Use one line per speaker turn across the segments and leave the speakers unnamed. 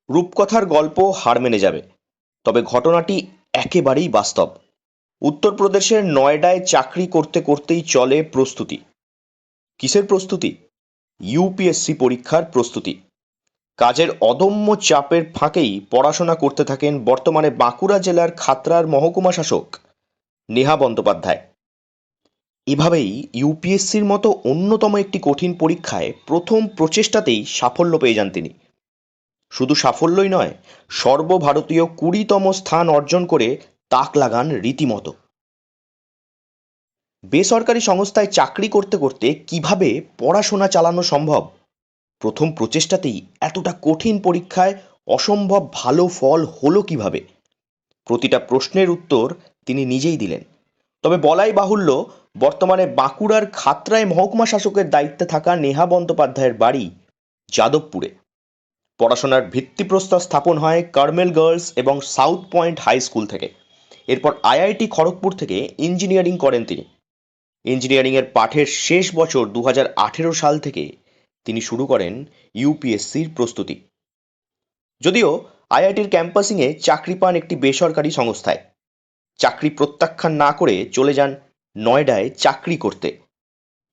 রূপকথার গল্প হার মেনে যাবে, তবে ঘটনাটি একেবারেই বাস্তব। উত্তরপ্রদেশের নয়ডায় চাকরি করতে করতেই চলে প্রস্তুতি। কিসের প্রস্তুতি? ইউপিএসসি পরীক্ষার প্রস্তুতি। কাজের অদম্য চাপের ফাঁকেই পড়াশোনা করতে থাকেন বর্তমানে বাঁকুড়া জেলার খাতড়ার মহকুমা শাসক নেহা বন্দ্যোপাধ্যায়। এভাবেই ইউপিএসসির মতো অন্যতম একটি কঠিন পরীক্ষায় প্রথম প্রচেষ্টাতেই সাফল্য পেয়ে যান তিনি। শুধু সাফল্যই নয়, সর্বভারতীয় 20তম স্থান অর্জন করে তাক লাগান রীতিমতো। বেসরকারি সংস্থায় চাকরি করতে করতে কিভাবে পড়াশোনা চালানো সম্ভব? প্রথম প্রচেষ্টাতেই এতটা কঠিন পরীক্ষায় অসম্ভব ভালো ফল হলো কিভাবে? প্রতিটা প্রশ্নের উত্তর তিনি নিজেই দিলেন। তবে বলাই বাহুল্য, বর্তমানে বাঁকুড়ার খাতড়ায় মহকুমা শাসকের দায়িত্বে থাকা নেহা বন্দ্যোপাধ্যায়ের বাড়ি যাদবপুরে। পড়াশোনার ভিত্তিপ্রস্তর স্থাপন হয় কার্মেল গার্লস এবং সাউথ পয়েন্ট হাই স্কুল থেকে। এরপর আইআইটি খড়গপুর থেকে ইঞ্জিনিয়ারিং করেন তিনি। ইঞ্জিনিয়ারিংয়ের পাঠের শেষ বছর 2018 সাল থেকে তিনি শুরু করেন ইউপিএসসির প্রস্তুতি। যদিও আইআইটির ক্যাম্পাসিংয়ে চাকরি পান একটি বেসরকারি সংস্থায়, চাকরি প্রত্যাখ্যান না করে চলে যান নয়ডায় চাকরি করতে।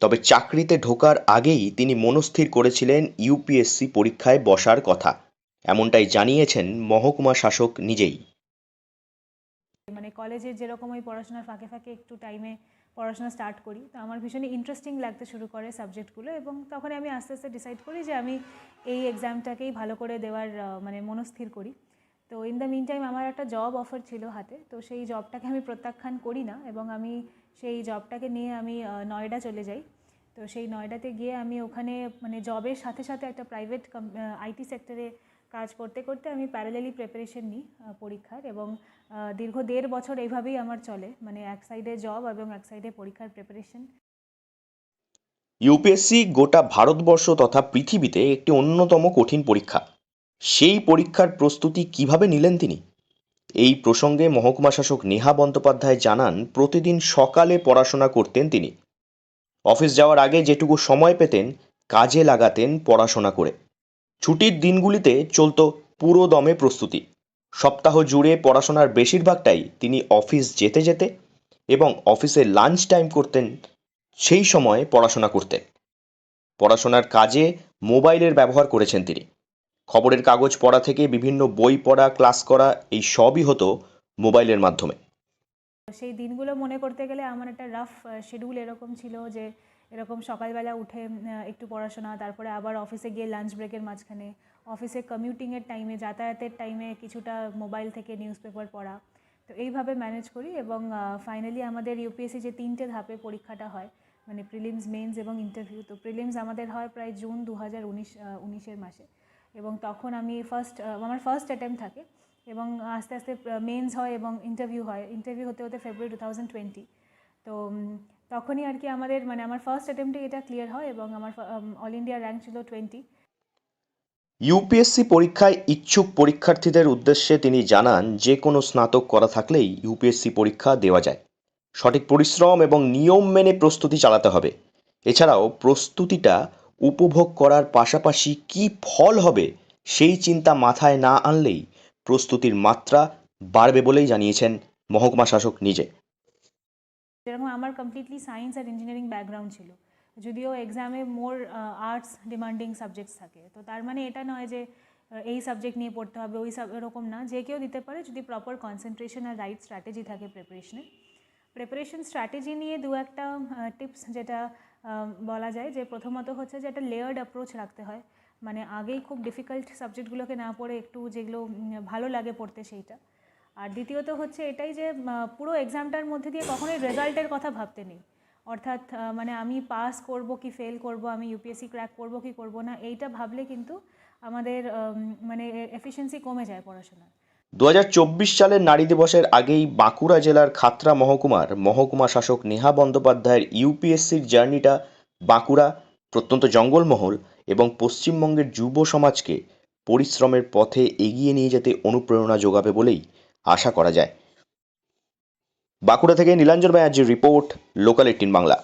তবে চাকরিতে ঢোকার আগেই তিনি মনস্থির করেছিলেন ইউপিএসসি পরীক্ষায় বসার কথা। এমনটাই জানিয়েছেন মহকুমা শাসক নিজেই।
মানে কলেজের যেরকম ওই পড়াশোনার ফাঁকে ফাঁকে একটু টাইমে পড়াশোনা স্টার্ট করি, তো আমার ভীষণই ইন্টারেস্টিং লাগতে শুরু করে সাবজেক্টগুলো, এবং তখন আমি আস্তে আস্তে ডিসাইড করি যে আমি এই এক্সামটাকেই ভালো করে দেওয়ার মানে মনস্থির করি। তো ইন দ্য মিন টাইম আমার একটা জব অফার ছিল হাতে, তো সেই জবটাকে আমি প্রত্যাখ্যান করি না এবং আমি সেই জবটাকে নিয়ে আমি নয়ডা চলে যাই। তো সেই নয়ডাতে গিয়ে আমি ওখানে মানে জবের সাথে সাথে একটা প্রাইভেট আইটি সেক্টরে কাজ করতে করতে আমি প্যারালালি প্রিপারেশন নিই পরীক্ষার, এবং দীর্ঘ 1.5 বছর এইভাবেই আমার চলে, মানে এক সাইডে জব এবং এক সাইডে পরীক্ষার প্রিপারেশন।
ইউপিএসসি গোটা ভারতবর্ষ তথা পৃথিবীতে একটি অন্যতম কঠিন পরীক্ষা। সেই পরীক্ষার প্রস্তুতি কিভাবে নিলেন তিনি? এই প্রসঙ্গে মহকুমা শাসক নেহা বন্দ্যোপাধ্যায় জানান, প্রতিদিন সকালে পড়াশোনা করতেন তিনি। অফিস যাওয়ার আগে যেটুকু সময় পেতেন কাজে লাগাতেন পড়াশোনা করে। ছুটির দিনগুলিতে চলতো পুরো দমে প্রস্তুতি। সপ্তাহ জুড়ে পড়াশোনার বেশিরভাগটাই তিনি অফিস যেতে যেতে এবং অফিসে লাঞ্চ টাইম করতেন, সেই সময় পড়াশোনা করতেন। পড়াশোনার কাজে মোবাইলের ব্যবহার করেছেন তিনি। খবরের কাগজ পড়া থেকে বিভিন্ন বই পড়া, ক্লাস করা, এই সবই হতো মোবাইলের মাধ্যমে।
সেই দিনগুলো মনে করতে গেলে আমার একটা রাফ শিডিউল এরকম ছিল যে এরকম সকালবেলা উঠে একটু পড়াশোনা, তারপরে আবার অফিসে গিয়ে লাঞ্চ ব্রেকের মাঝখানে, অফিসে কমিউটিংয়ের টাইমে, যাতায়াতের টাইমে কিছুটা মোবাইল থেকে নিউজ পেপার পড়া। তো এইভাবে ম্যানেজ করি এবং ফাইনালি আমাদের ইউপিএসসি যে 3টে ধাপে পরীক্ষাটা হয়, মানে প্রিলিমস, মেন্স এবং ইন্টারভিউ। তো প্রিলিমস আমাদের হয় প্রায় জুন 2019 মাসে, এবং তখন আমি আমার ফার্স্ট অ্যাটেম্প থাকে, এবং আস্তে আস্তে মেন্স হয় এবং ইন্টারভিউ হয়। ইন্টারভিউ হতে হতে ফেব্রুয়ারি 2020। তো তখনই আর কি আমাদের মানে আমার ফার্স্ট অ্যাটেম্পটে এটা ক্লিয়ার হয় এবং আমার অল ইন্ডিয়া র্যাঙ্ক ছিল 20।
ইউপিএসসি পরীক্ষায় ইচ্ছুক পরীক্ষার্থীদের উদ্দেশ্যে তিনি জানান, যে কোনো স্নাতক করা থাকলেই ইউপিএসসি পরীক্ষা দেওয়া যায়। সঠিক পরিশ্রম এবং নিয়ম মেনে প্রস্তুতি চালাতে হবে। এছাড়াও প্রস্তুতিটা উপভোগ করার পাশাপাশি কী ফল হবে সেই চিন্তা মাথায় না আনলেই প্রস্তুতির মাত্রা বাড়বে বলেই জানিয়েছেন মহকুমা শাসক নিজে।
যেরকম আমার কমপ্লিটলি সায়েন্স আর ইঞ্জিনিয়ারিং ব্যাকগ্রাউন্ড ছিল, যদিও এক্সামে মোর আর্টস ডিমান্ডিং সাবজেক্টস থাকে, তো তার মানে এটা নয় যে এই সাবজেক্ট নিয়ে পড়তে হবে, এরকম না, যে কেউ দিতে পারে যদি প্রপার কনসেন্ট্রেশন আর রাইট স্ট্র্যাটেজি থাকে প্রিপারেশনের। প্রিপারেশন স্ট্র্যাটেজি নিয়ে দু একটা টিপস যেটা বলা যায়, যে প্রথমত হচ্ছে যে একটা লেয়ার্ড অ্যাপ্রোচ রাখতে হয়, মানে আগেই খুব ডিফিকাল্ট সাবজেক্টগুলোকে না পড়ে একটু যেগুলো ভালো লাগে পড়তে সেইটা। আর দ্বিতীয়ত হচ্ছে এটাই যে পুরো এক্সামটার মধ্যে দিয়ে কখনোই রেজাল্টের কথা ভাবতে নেই, অর্থাৎ মানে আমি পাস করব কি ফেল করব, আমি ইউপিএসসি ক্র্যাক করব কি করব না, এইটা ভাবলে কিন্তু আমাদের মানে এফিসিয়েন্সি কমে যায় পড়াশোনার।
2024 সালের নারী দিবসের আগেই বাঁকুড়া জেলার খাতড়া মহকুমার মহকুমা শাসক নেহা বন্দ্যোপাধ্যায়ের ইউপিএসসির জার্নিটা বাঁকুড়া, প্রত্যন্ত জঙ্গলমহল এবং পশ্চিমবঙ্গের যুব সমাজকে পরিশ্রমের পথে এগিয়ে নিয়ে যেতে অনুপ্রেরণা যোগাবে বলেই আশা করা যায়। বাঁকুড়া থেকে নীলাঞ্জন ব্যানার্জির রিপোর্ট, লোকাল 18 বাংলা।